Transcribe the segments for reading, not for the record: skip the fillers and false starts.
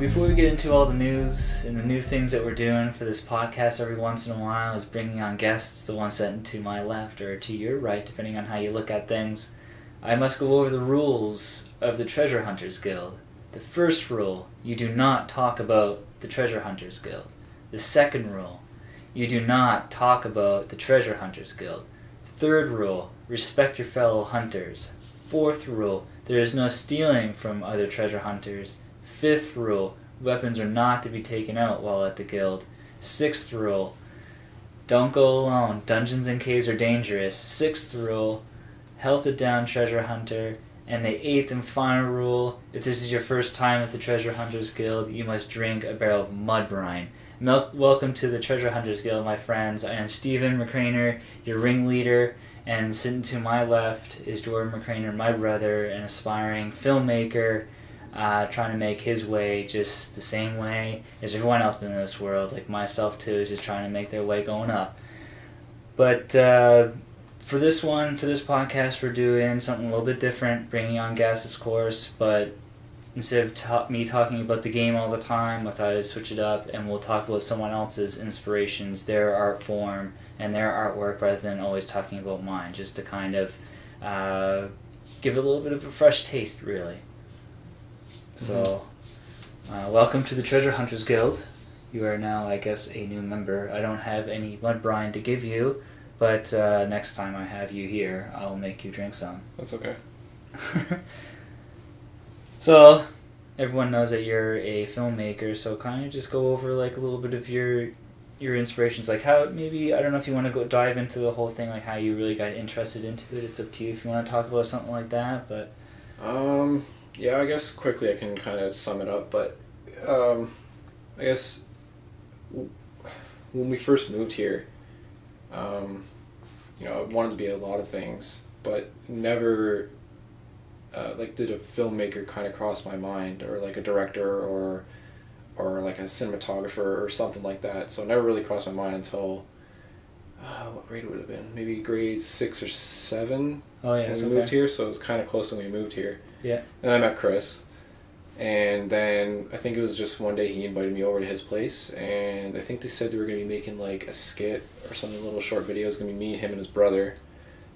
Before we get into all the news and the new things that we're doing for this podcast every once in a while is bringing on guests, the ones sitting to my left or to your right, depending on how you look at things, I must go over the rules of the Treasure Hunters Guild. The first rule, you do not talk about the Treasure Hunters Guild. The second rule, you do not talk about the Treasure Hunters Guild. Third rule, respect your fellow hunters. Fourth rule, there is no stealing from other treasure hunters. Fifth rule, weapons are not to be taken out while at the guild. Sixth rule, don't go alone. Dungeons and caves are dangerous. Sixth rule, help the down treasure hunter. And the eighth and final rule, if this is your first time at the Treasure Hunters Guild, you must drink a barrel of mud brine. Welcome to the Treasure Hunters Guild, my friends. I am Stephen McCraner, your ringleader, and sitting to my left is Jordan McCraner, my brother, an aspiring filmmaker, trying to make his way just the same way as everyone else in this world, like myself too, is just trying to make their way going up. But for this podcast, we're doing something a little bit different, bringing on guests, of course, but instead of me talking about the game all the time, I thought I'd switch it up and we'll talk about someone else's inspirations, their art form, and their artwork rather than always talking about mine, just to kind of give it a little bit of a fresh taste, really. So, welcome to the Treasure Hunters Guild. You are now, I guess, a new member. I don't have any mud brine to give you, but next time I have you here, I'll make you drink some. That's okay. So, everyone knows that you're a filmmaker, so kind of just go over like a little bit of your inspirations, like how maybe, I don't know if you want to go dive into the whole thing, like how you really got interested into it. It's up to you if you want to talk about something like that, but... Yeah, I guess quickly I can kind of sum it up, but I guess when we first moved here, I wanted to be a lot of things, but never did a filmmaker kind of cross my mind, or like a director or like a cinematographer or something like that. So it never really crossed my mind until what grade would it have been? Maybe grade 6 or 7. Oh yeah, when we moved here, so it was kind of close when we moved here. Yeah. And I met Chris, and then I think it was just one day he invited me over to his place, and I think they said they were going to be making like a skit or something, a little short video. It was going to be me, him, and his brother.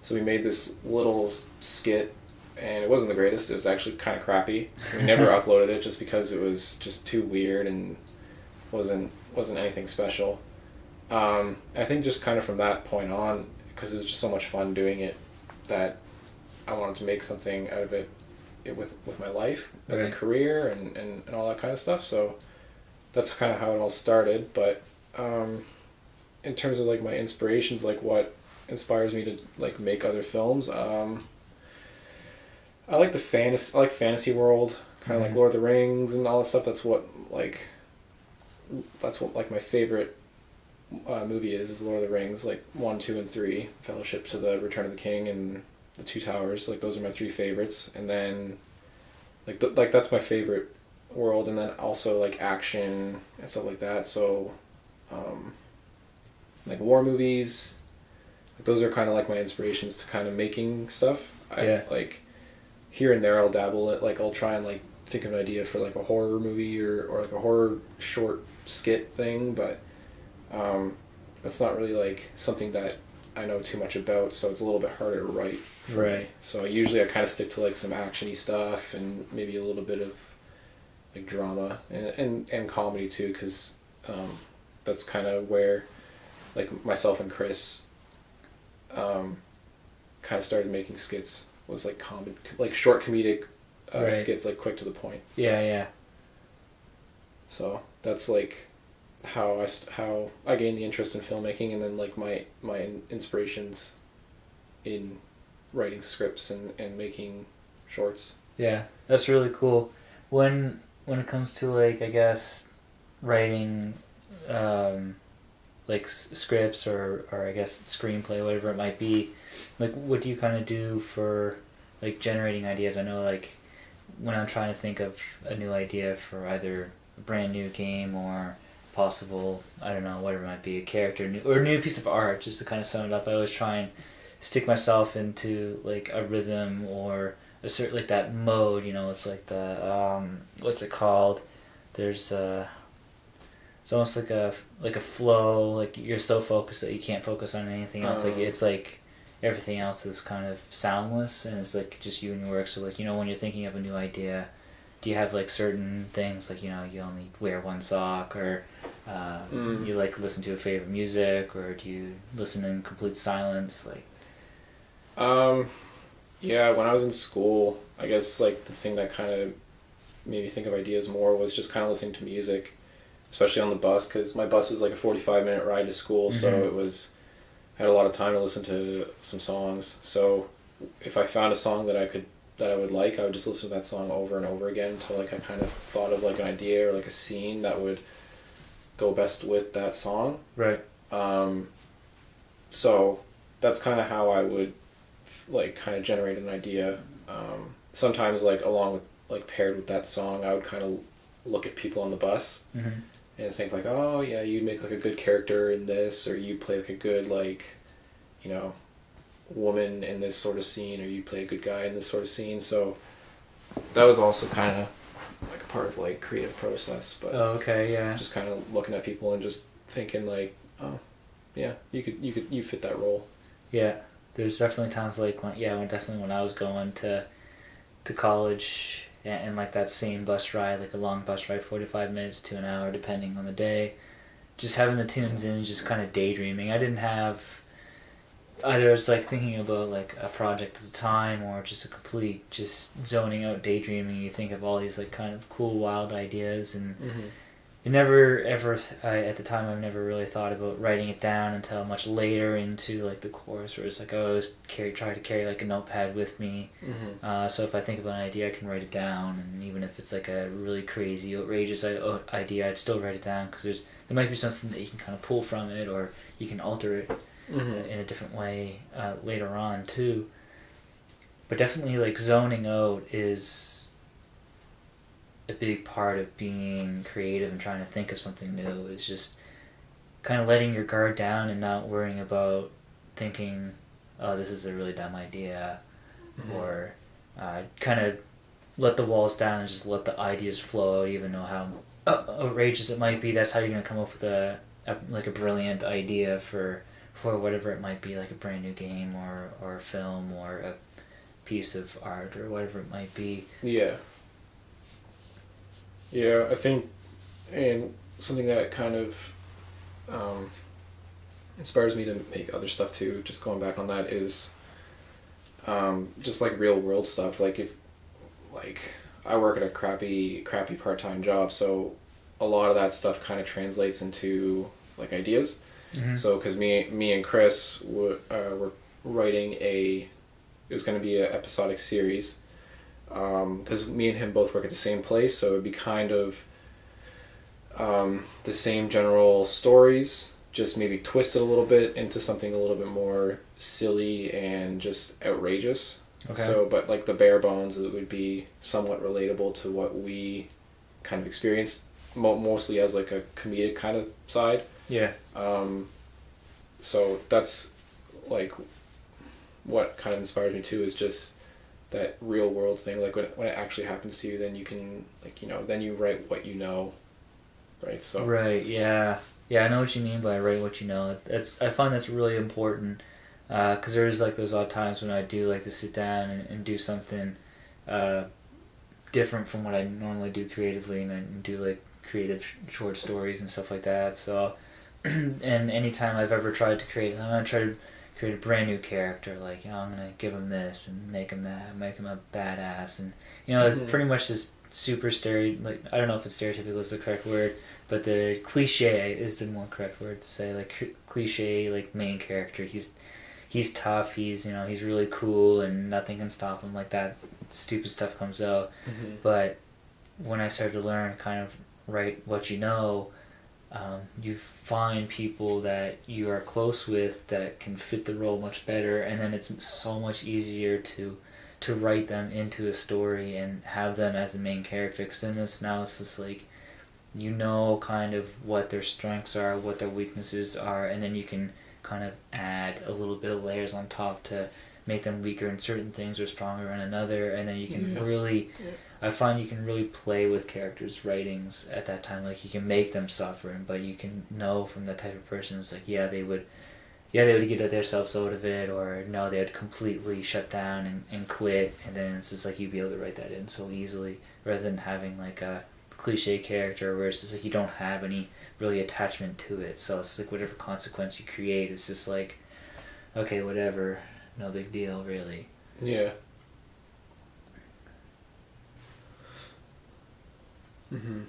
So we made this little skit, and it wasn't the greatest. It was actually kind of crappy. We never uploaded it just because it was just too weird and wasn't anything special. I think just kind of from that point on, because it was just so much fun doing it, that I wanted to make something out of it with my life as a career and all that kind of stuff. So that's kind of how it all started. But in terms of like my inspirations, like what inspires me to like make other films, I like fantasy world, kind of like Lord of the Rings and all that stuff. That's what like my favorite movie is Lord of the Rings, like 1, 2, and 3, Fellowship to the Return of the King, and the Two Towers. Like those are my 3 favorites. And then like that's my favorite world. And then also like action and stuff like that. So like war movies, like those are kind of like my inspirations to kind of making stuff. Like here and there I'll dabble it, like I'll try and like think of an idea for like a horror movie or like a horror short skit thing, but that's not really like something that I know too much about, so it's a little bit harder to write for me. So usually I kind of stick to like some action-y stuff and maybe a little bit of like drama and comedy too, because that's kind of where like myself and Chris kind of started making skits, was like short comedic skits, like quick to the point. Yeah. So that's like how I gained the interest in filmmaking, and then like my inspirations in writing scripts and making shorts. Yeah, that's really cool. When it comes to like, I guess, writing like scripts or I guess screenplay, whatever it might be, like what do you kind of do for like generating ideas? I know like when I'm trying to think of a new idea for either a brand new game or possible, I don't know, whatever it might be, a character or a new piece of art, just to kind of sum it up, I always try and stick myself into like a rhythm or a certain like that mode, it's like the what's it called? There's it's almost like a flow, like you're so focused that you can't focus on anything else. Like it's like everything else is kind of soundless and it's like just you and your work. So like when you're thinking of a new idea, do you have like certain things like you only wear one sock or you like listen to a favorite music or do you listen in complete silence like? Yeah, when I was in school, I guess like the thing that kind of made me think of ideas more was just kind of listening to music, especially on the bus, because my bus was like a 45-minute ride to school, so I had a lot of time to listen to some songs. So if I found a song that I would like, I would just listen to that song over and over again until like I kind of thought of like an idea or like a scene that would go best with that song. Right. So that's kind of how I would like kind of generate an idea. Sometimes like along with like paired with that song, I would kind of look at people on the bus and think like, oh yeah, you'd make like a good character in this, or you play like a good like, woman in this sort of scene, or you play a good guy in this sort of scene. So that was also kind of like a part of like creative process. But okay, yeah, just kind of looking at people and just thinking like, oh yeah, you fit that role. Yeah, there's definitely times like when I was going to college and like that same bus ride, like a long bus ride, 45 minutes to an hour depending on the day, just having the tunes in, just kind of daydreaming. I didn't have either. I was like thinking about like a project at the time or just a complete just zoning out daydreaming. You think of all these like kind of cool wild ideas and it never ever at the time I've never really thought about writing it down until much later into like the course where it's like I always try to carry like a notepad with me, so if I think about an idea I can write it down, and even if it's like a really crazy outrageous idea I'd still write it down because there might be something that you can kind of pull from it or you can alter it in a different way later on too. But definitely like zoning out is a big part of being creative and trying to think of something new, is just kind of letting your guard down and not worrying about thinking, oh, this is a really dumb idea, or kind of let the walls down and just let the ideas flow out, even though how outrageous it might be. That's how you're going to come up with a brilliant idea for whatever it might be, like a brand new game or a film or a piece of art or whatever it might be. Yeah, I think, and something that kind of inspires me to make other stuff too, just going back on that, is just like real world stuff. Like if, like I work at a crappy part-time job, so a lot of that stuff kind of translates into like ideas. So because me and Chris were writing it was going to be an episodic series. Because me and him both work at the same place, so it'd be kind of the same general stories, just maybe twisted a little bit into something a little bit more silly and just outrageous. Okay. So, but like the bare bones, it would be somewhat relatable to what we kind of experienced, mostly as like a comedic kind of side. Yeah. So that's like what kind of inspired me too, is just that real world thing. Like when it actually happens to you, then you can like, then you write what you know, right? So right, yeah, I know what you mean by write what you know. I find that's really important, because there's like those odd times when I do like to sit down and do something different from what I normally do creatively, and I do like creative short stories and stuff like that. So and anytime I've ever tried to create a brand new character, like, I'm gonna give him this and make him that, make him a badass, and pretty much this super like, I don't know if it's stereotypical is the correct word, but the cliche is the more correct word to say, like cliche like main character. He's tough, he's really cool and nothing can stop him, like that stupid stuff comes out. But when I started to learn kind of write what you know, you find people that you are close with that can fit the role much better, and then it's so much easier to write them into a story and have them as the main character, because in this now it's just like, you know, kind of what their strengths are, what their weaknesses are, and then you can kind of add a little bit of layers on top to make them weaker in certain things or stronger in another, and then you can really, I find you can really play with characters' writings at that time. Like, you can make them suffer, but you can know from the type of person, it's like, they would get themselves out of it, or no, they would completely shut down and quit, and then it's just like you'd be able to write that in so easily, rather than having like a cliche character where it's just like you don't have any really attachment to it. So it's like whatever consequence you create, it's just like, okay, whatever, no big deal, really. Yeah. Mm-hmm.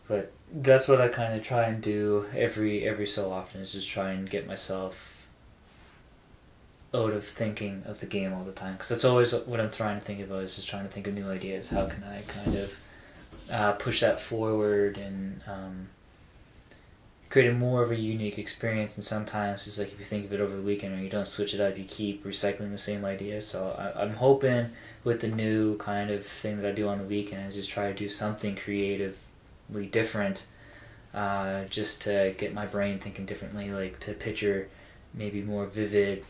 But that's what I kind of try and do every so often, is just try and get myself out of thinking of the game all the time, because that's always what I'm trying to think about, is just trying to think of new ideas. How can I kind of push that forward and create a more of a unique experience? And sometimes it's like, if you think of it over the weekend or you don't switch it up, you keep recycling the same idea. So I'm hoping with the new kind of thing that I do on the weekend is just try to do something creatively different, just to get my brain thinking differently, like to picture maybe more vivid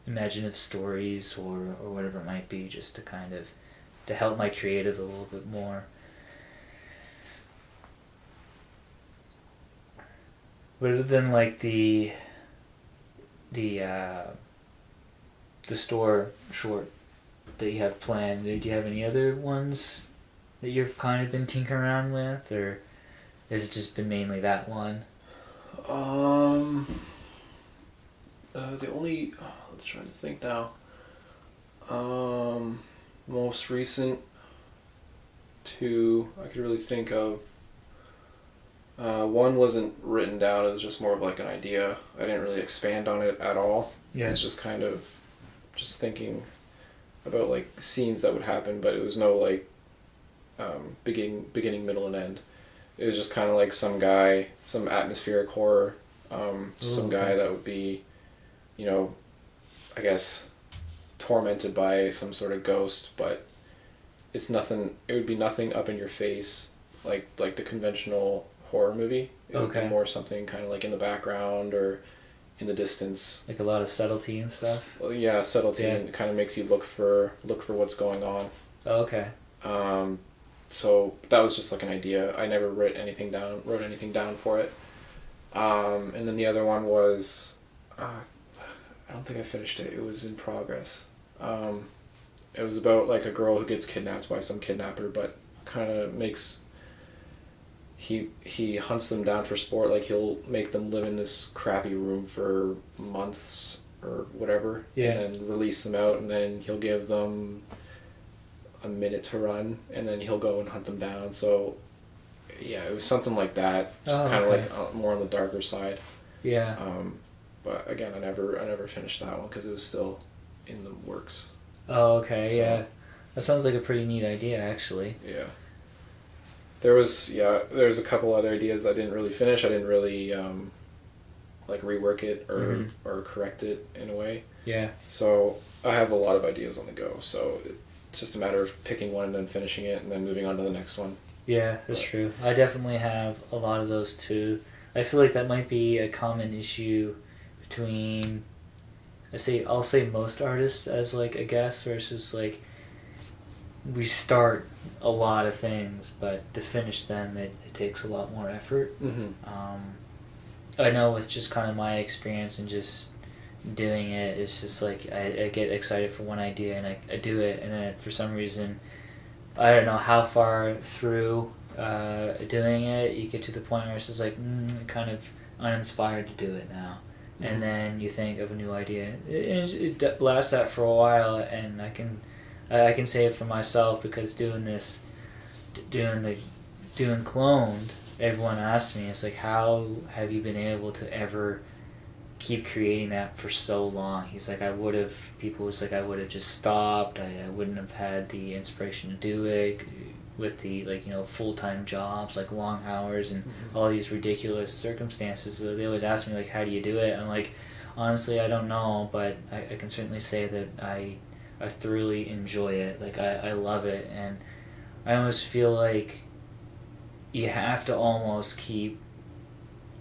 imaginative stories or whatever it might be, just to kind of to help my creative a little bit more. But other than like the store short that you have planned, do you have any other ones that you've kind of been tinkering around with, or has it just been mainly that one? The only, I'm trying to think now. Most recent two I could really think of. One wasn't written down, it was just more of like an idea. I didn't really expand on it at all. Yeah. It was just kind of just thinking about like scenes that would happen, but it was no like beginning, middle, and end. It was just kind of like some guy, some atmospheric horror, some guy that would be, you know, I guess tormented by some sort of ghost, but it's nothing, it would be nothing up in your face like the conventional horror movie. It would be more something kind of like in the background or in the distance. Like a lot of subtlety and stuff? Yeah, subtlety, and it kind of makes you look for what's going on. Okay. So that was just like an idea. I never wrote anything down for it. And then the other one was, I don't think I finished it. It was in progress. It was about like a girl who gets kidnapped by some kidnapper, but kind of makes, he hunts them down for sport. Like, he'll make them live in this crappy room for months or whatever, and then release them out, and then he'll give them a minute to run, and then he'll go and hunt them down. So yeah, it was something like that, just kind of like more on the darker side. Yeah. But again, I never finished that one because it was still in the works. Oh, okay. So, yeah, that sounds like a pretty neat idea, actually. Yeah. There's a couple other ideas I didn't really finish. I didn't really like rework it or correct it in a way. Yeah. So I have a lot of ideas on the go. So it's just a matter of picking one and then finishing it and then moving on to the next one. Yeah, that's true. I definitely have a lot of those too. I feel like that might be a common issue between, I'll say most artists as like a guess, versus like we start a lot of things, but to finish them it takes a lot more effort. I know with just kind of my experience and just doing it, it's just like I get excited for one idea and I do it, and then for some reason I don't know how far through doing it you get to the point where it's just like kind of uninspired to do it now. And then you think of a new idea. It lasts that for a while, and I can say it for myself, because doing Cloned, everyone asks me, it's like, how have you been able to ever keep creating that for so long? He's like, I would have just stopped. I wouldn't have had the inspiration to do it. with the like full-time jobs, like long hours and Mm-hmm. all these ridiculous circumstances. So they always ask me like, how do you do it? I'm like, honestly, I don't know, but I can certainly say that I thoroughly enjoy it. Like I love it, and I almost feel like you have to almost keep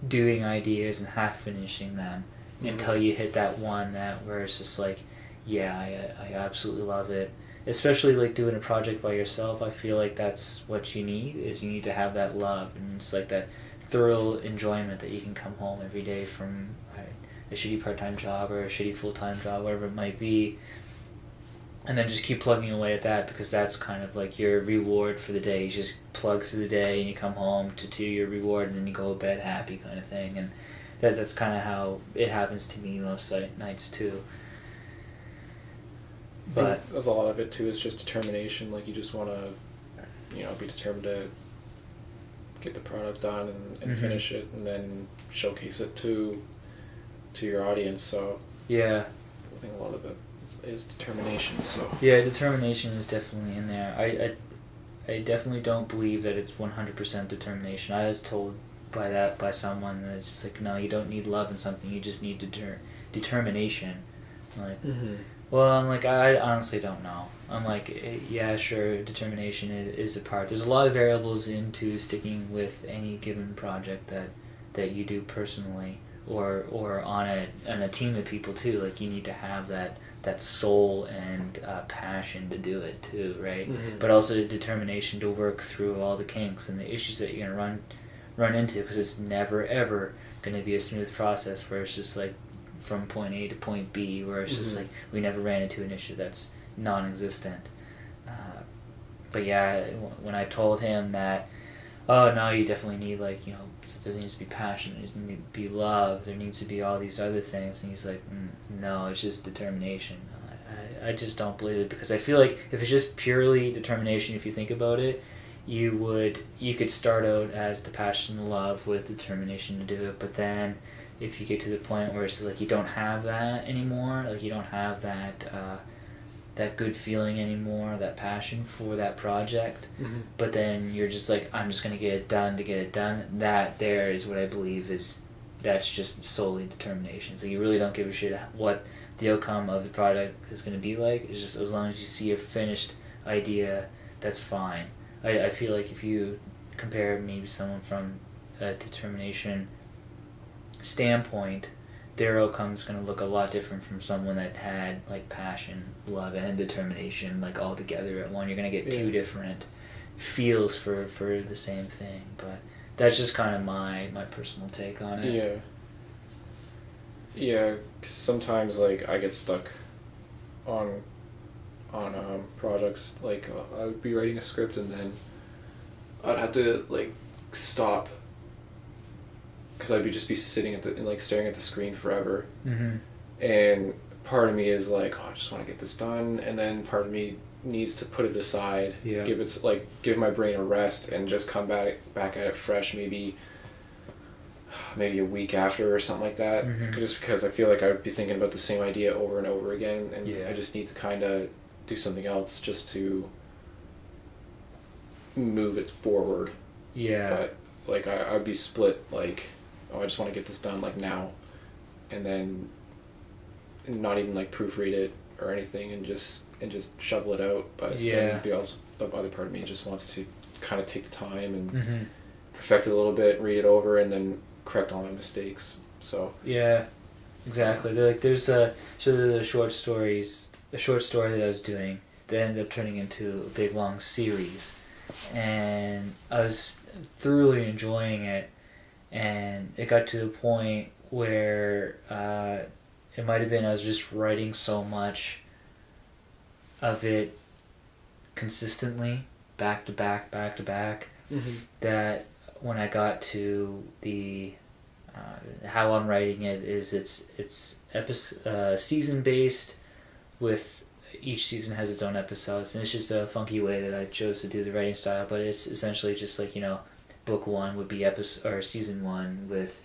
doing ideas and half finishing them until you hit that one that where it's just like, yeah, I absolutely love it. Especially like doing a project by yourself, I feel like that's what you need, is you need to have that love, and it's like that thrill enjoyment that you can come home every day from a shitty part-time job or a shitty full-time job, whatever it might be, and then just keep plugging away at that, because that's kind of like your reward for the day. You just plug through the day and you come home to your reward, and then you go to bed happy kind of thing. And that's kind of how it happens to me most nights too. But a lot of it too is just determination. Like you just want to, be determined to get the product done and finish it, and then showcase it to your audience. So yeah, I think a lot of it is determination. So yeah, determination is definitely in there. I definitely don't believe that it's 100% determination. I was told by someone that it's just like, no, you don't need love in something, you just need determination. I'm like, well, I'm like, I honestly don't know. I'm like, yeah, sure, determination is a part. There's a lot of variables into sticking with any given project that you do personally, or on a team of people too. Like you need to have that soul and passion to do it too, right? But also the determination to work through all the kinks and the issues that you're gonna run into, because it's never ever gonna be a smooth process where it's just like from point A to point B, where it's just like we never ran into an issue that's non-existent. But yeah, when I told him that, oh no, you definitely need like there needs to be passion, there needs to be love, there needs to be all these other things, and he's like, no, it's just determination. I just don't believe it, because I feel like if it's just purely determination, if you think about it, you could start out as the passion and love with determination to do it, but then if you get to the point where it's like you don't have that anymore, like you don't have that good feeling anymore, that passion for that project, but then you're just like, I'm just going to get it done to get it done, that there is what I believe that's just solely determination. So you really don't give a shit what the outcome of the product is going to be like. It's just as long as you see a finished idea, that's fine. I feel like if you compare maybe someone from a determination standpoint, their outcome's going to look a lot different from someone that had like passion, love, and determination like all together at one. You're going to get two different feels for the same thing. But that's just kind of my personal take on it. Yeah, 'cause sometimes like I get stuck on projects. Like I would be writing a script and then I'd have to like stop, because I'd just be sitting and like staring at the screen forever. And part of me is like, oh, I just want to get this done, and then part of me needs to put it aside, give my brain a rest, and just come back at it fresh, maybe a week after or something like that. Just because I feel like I would be thinking about the same idea over and over again, and I just need to kind of do something else just to move it forward. But like I'd be split, like, oh, I just want to get this done like now, and then not even like proofread it or anything, and just shovel it out. But then the other part of me just wants to kind of take the time and perfect it a little bit, read it over, and then correct all my mistakes. So exactly. There's a short story that I was doing that ended up turning into a big long series, and I was thoroughly enjoying it, and it got to a point where it might have been I was just writing so much of it consistently, back to back, that when I got to the how I'm writing it is it's season based, with each season has its own episodes, and it's just a funky way that I chose to do the writing style. But it's essentially just like, book one would be season one with,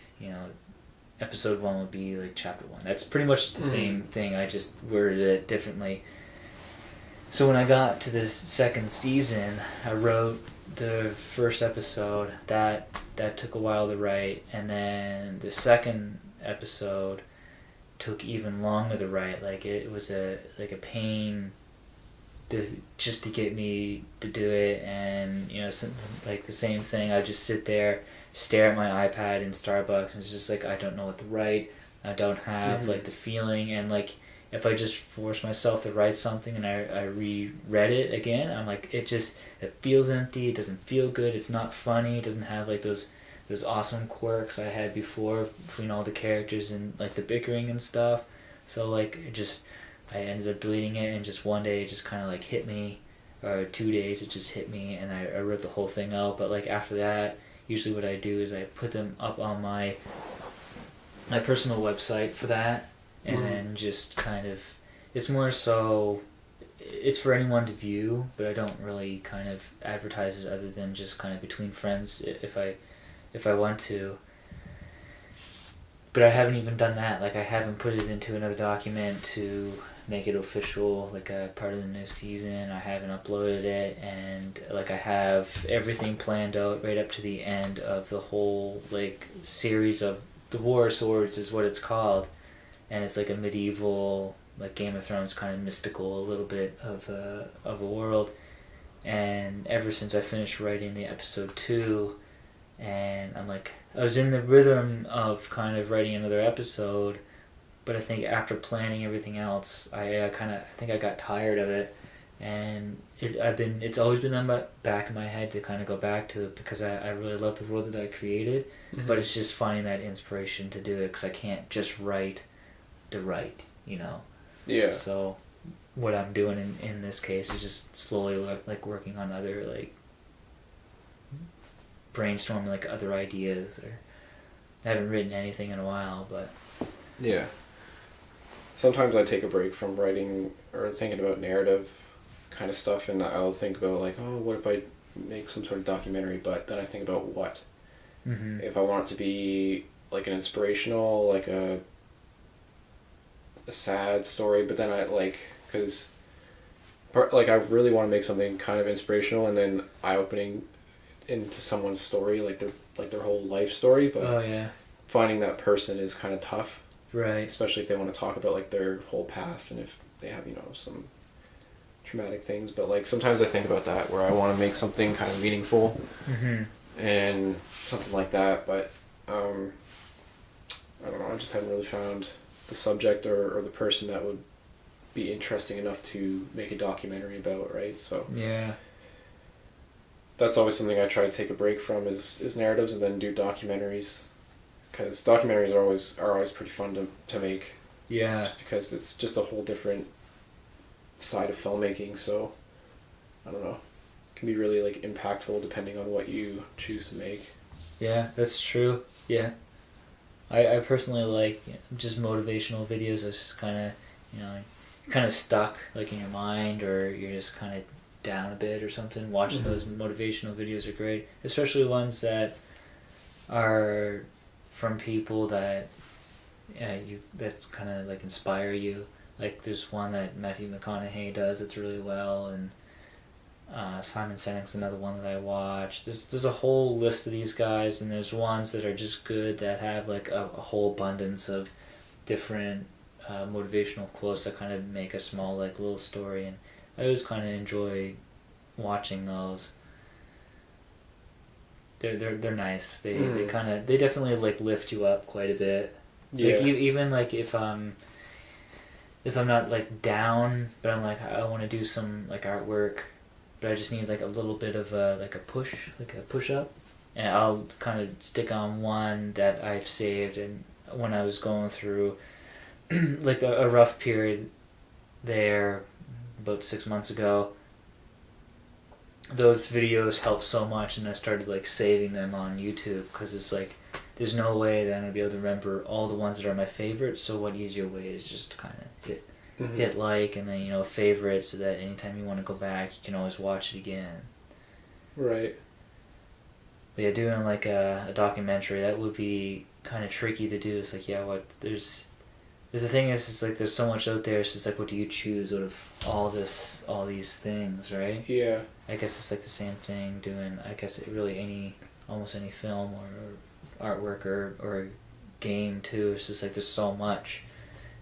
episode one would be like chapter one. That's pretty much the same thing. I just worded it differently. So when I got to this second season, I wrote the first episode. That took a while to write, and then the second episode took even longer to write. Like it was a pain just to get me to do it, and like the same thing. I just sit there, stare at my iPad in Starbucks, and it's just like I don't know what to write. I don't have like the feeling, and like if I just force myself to write something and I reread it again, I'm like it feels empty. It doesn't feel good. It's not funny. It doesn't have like those awesome quirks I had before between all the characters and like the bickering and stuff. So like I ended up deleting it, and just one day it just kind of like hit me, or 2 days it just hit me, and I wrote the whole thing out. But like after that, usually what I do is I put them up on my personal website for that, and then just kind of, it's more so, it's for anyone to view, but I don't really kind of advertise it other than just kind of between friends if I want to. But I haven't even done that. Like I haven't put it into another document to make it official, like a part of the new season. I haven't uploaded it, and like I have everything planned out right up to the end of the whole like series of the War of Swords is what it's called, and it's like a medieval, like Game of Thrones kind of mystical, a little bit of a world. And ever since I finished writing the episode 2, and I was in the rhythm of kind of writing another episode, but I think after planning everything else, I think I got tired of it, and it's always been on the back of my head to kind of go back to it, because I really love the world that I created, but it's just finding that inspiration to do it, because I can't just write to write, Yeah. So what I'm doing in this case is just slowly like working on other, like brainstorming like other ideas, or I haven't written anything in a while, but yeah. Sometimes I take a break from writing or thinking about narrative kind of stuff, and I'll think about like, oh, what if I make some sort of documentary? But then I think about what if I want it to be like an inspirational, like a sad story, but then I like, because like I really want to make something kind of inspirational and then eye-opening into someone's story, like their whole life story, but finding that person is kind of tough, right? Especially if they want to talk about like their whole past, and if they have some traumatic things. But like sometimes I think about that, where I want to make something kind of meaningful and something like that, but I don't know, I just haven't really found the subject or the person that would be interesting enough to make a documentary about, right? So yeah, that's always something I try to take a break from is narratives, and then do documentaries, because documentaries are always pretty fun to make. Yeah. Just because it's just a whole different side of filmmaking, so I don't know. It can be really like impactful depending on what you choose to make. Yeah, that's true. Yeah. I personally like just motivational videos. It's just kind of, you're kind of stuck like in your mind, or you're just kind of down a bit or something. Watching those motivational videos are great, especially ones that are from people that that's kind of like inspire you. Like there's one that Matthew McConaughey does that's really well, and Simon Sinek's another one that I watch. There's a whole list of these guys, and there's ones that are just good that have like a whole abundance of different motivational quotes that kind of make a small like little story, and I always kind of enjoy watching those. They're nice. They definitely like lift you up quite a bit. Yeah. Like even like if I'm not like down, but I'm like I want to do some like artwork, but I just need like a little bit of a push up, and I'll kind of stick on one that I've saved, and when I was going through like a rough period there about 6 months ago, those videos helped so much, and I started like saving them on YouTube, because it's like there's no way that I'm gonna be able to remember all the ones that are my favorites. So what easier way is just to kind of hit like, and then favorite, so that anytime you want to go back, you can always watch it again. Right. But yeah, doing like a documentary, that would be kind of tricky to do. It's like there's The thing is, it's like there's so much out there. It's just like, what do you choose out of all these things, right? Yeah. I guess it's like the same thing doing. I guess it really almost any film or artwork or game too. It's just like there's so much.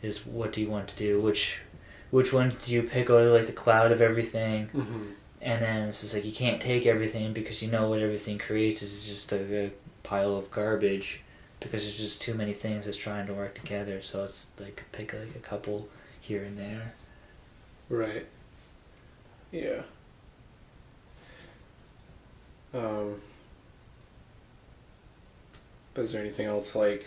Is what do you want to do? Which one do you pick out of like the cloud of everything? Mm-hmm. And then it's just like you can't take everything because you know what everything creates is just a pile of garbage. Because there's just too many things that's trying to work together, so it's like pick like a couple here and there. Right. Yeah. But is there anything else like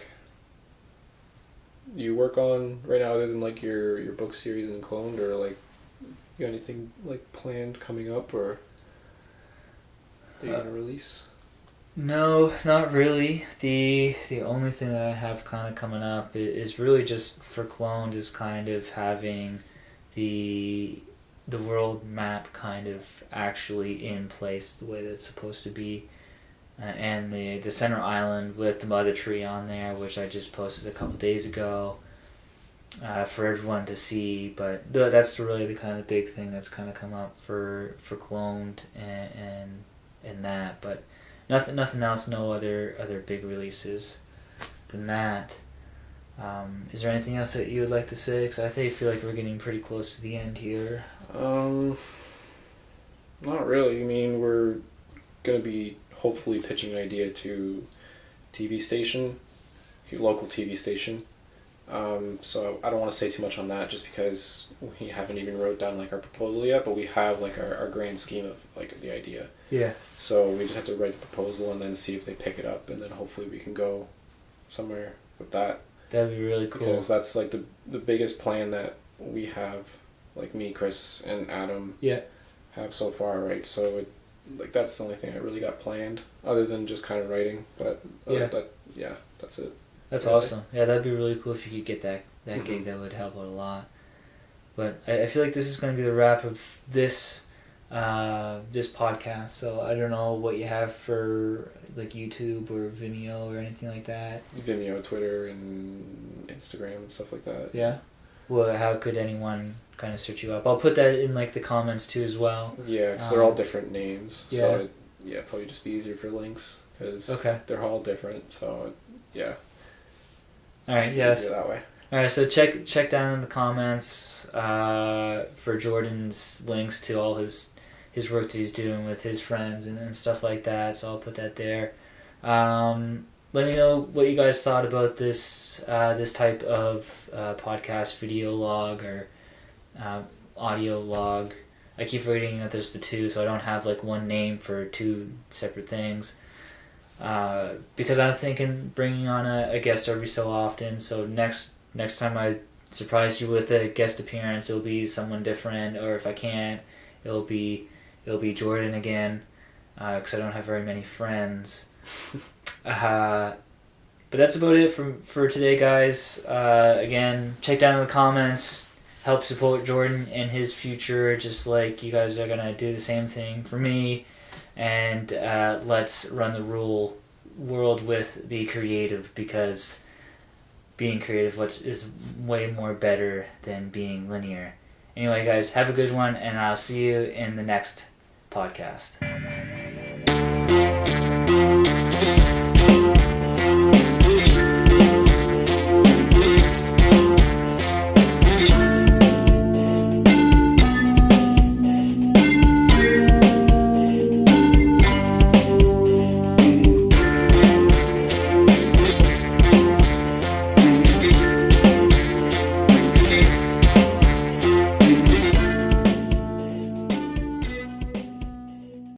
you work on right now other than like your book series and Cloned, or like you got anything like planned coming up or that you're gonna release? No, not really. The only thing that I have kind of coming up is really just for Cloned is kind of having the world map kind of actually in place the way that it's supposed to be, and the center island with the mother tree on there, which I just posted a couple days ago, for everyone to see. But that's really the kind of big thing that's kind of come up for Cloned and that, but. Nothing else. No other big releases than that. Is there anything else that you would like to say? Because I feel like we're getting pretty close to the end here. Not really. I mean, we're gonna be hopefully pitching an idea to TV station, your local TV station. So I don't want to say too much on that just because we haven't even wrote down like our proposal yet, but we have like our grand scheme of like the idea. Yeah. So we just have to write the proposal and then see if they pick it up, and then hopefully we can go somewhere with that. That'd be really cool. Because that's like the biggest plan that we have, like me, Chris, and Adam have so far, right? So like that's the only thing I really got planned other than just kind of writing, but that's it. That's really awesome. Yeah, that'd be really cool if you could get that gig. That would help out a lot. But I feel like this is going to be the wrap of this podcast. So I don't know what you have for like YouTube or Vimeo or anything like that. Vimeo, Twitter, and Instagram and stuff like that. Yeah. Well, how could anyone kind of search you up? I'll put that in like the comments too as well. Yeah, because they're all different names. Yeah. So probably just be easier for links because they're all different. So yeah. All right. Yes. That way. All right. So check down in the comments for Jordan's links to all his work that he's doing with his friends and stuff like that. So I'll put that there. Let me know what you guys thought about this type of podcast video log or audio log. I keep forgetting that there's the two, so I don't have like one name for two separate things. Because I'm thinking bringing on a guest every so often. So next time I surprise you with a guest appearance, it'll be someone different. Or if I can't, it'll be Jordan again. Because I don't have very many friends. But that's about it for today, guys. Again, check down in the comments. Help support Jordan in his future, just like you guys are gonna do the same thing for me. And let's run the world with the creative, because being creative is way more better than being linear. Anyway, guys, have a good one, and I'll see you in the next podcast.